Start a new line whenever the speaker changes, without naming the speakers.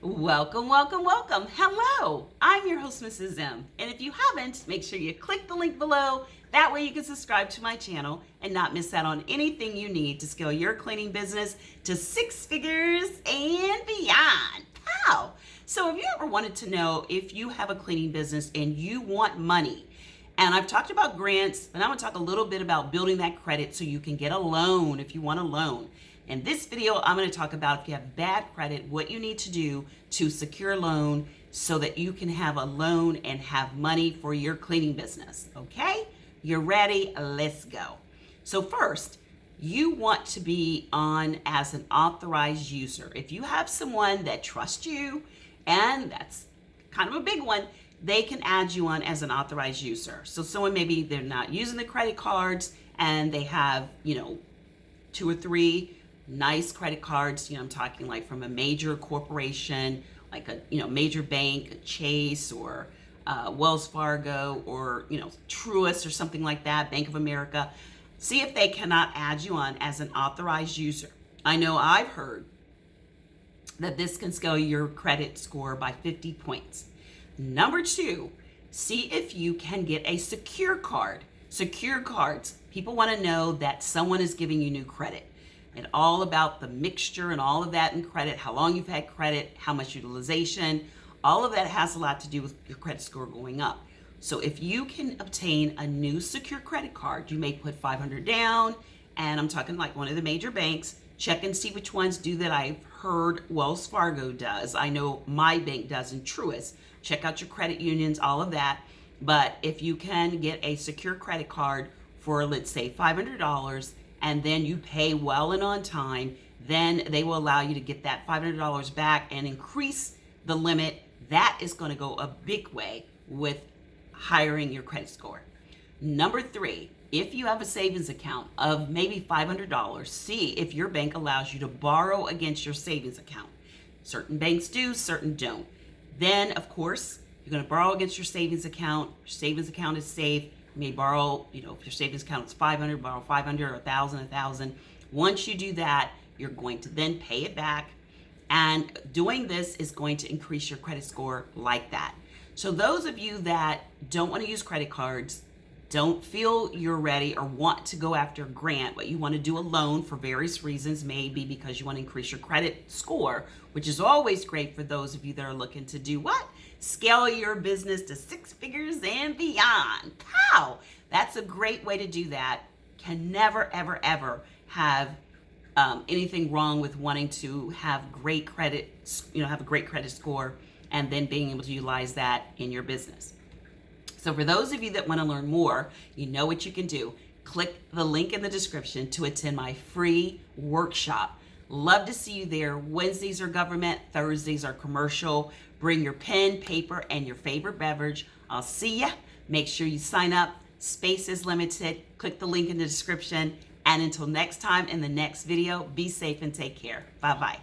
Welcome, welcome, welcome. Hello, I'm your host, Mrs. M. And if you haven't, make sure you click the link below. That way you can subscribe to my channel and not miss out on anything you need to scale your cleaning business to six figures and beyond. Pow! So have you ever wanted to know if you have a cleaning business and you want money? And I've talked about grants, but I'm going to talk a little bit about building that credit so you can get a loan if you want a loan. In this video, I'm going to talk about if you have bad credit, what you need to do to secure a loan so that you can have a loan and have money for your cleaning business. Okay? You're ready? Let's go. So first, you want to be on as an authorized user. If you have someone that trusts you, and that's kind of a big one, they can add you on as an authorized user. So someone, maybe they're not using the credit cards and they have, 2 or 3 nice credit cards. I'm talking like from a major corporation, like a major bank, Chase or Wells Fargo or Truist or something like that, Bank of America. See if they cannot add you on as an authorized user. I know I've heard that this can scale your credit score by 50 points. Number 2, see if you can get a secure card. Secure cards, people want to know that someone is giving you new credit. And all about the mixture and all of that in credit, how long you've had credit, how much utilization, all of that has a lot to do with your credit score going up. So if you can obtain a new secure credit card, you may put $500 down, and I'm talking like one of the major banks. Check and see which ones do that. I've heard Wells Fargo does. I know my bank does, and Truist. Check out your credit unions, all of that. But if you can get a secure credit card for, let's say, $500, and then you pay well and on time, then they will allow you to get that $500 back and increase the limit. That is going to go a big way with hiring your credit score. Number 3, if you have a savings account of maybe $500, see if your bank allows you to borrow against your savings account. Certain banks do, certain don't. Then, of course, you're going to borrow against your savings account. Your savings account is safe. You may borrow, if your savings account is 500, borrow 500 or 1,000. Once you do that, you're going to then pay it back. And doing this is going to increase your credit score like that. So those of you that don't want to use credit cards, don't feel you're ready or want to go after a grant, but you want to do a loan for various reasons, maybe because you want to increase your credit score, which is always great for those of you that are looking to do what? Scale your business to 6 figures and beyond. Pow! That's a great way to do that. Can never, ever, ever have anything wrong with wanting to have great credit, have a great credit score and then being able to utilize that in your business. So for those of you that want to learn more, you know what you can do. Click the link in the description to attend my free workshop. Love to see you there. Wednesdays are government, Thursdays are commercial. Bring your pen, paper, and your favorite beverage. I'll see ya. Make sure you sign up. Space is limited. Click the link in the description. And until next time in the next video, be safe and take care. Bye-bye.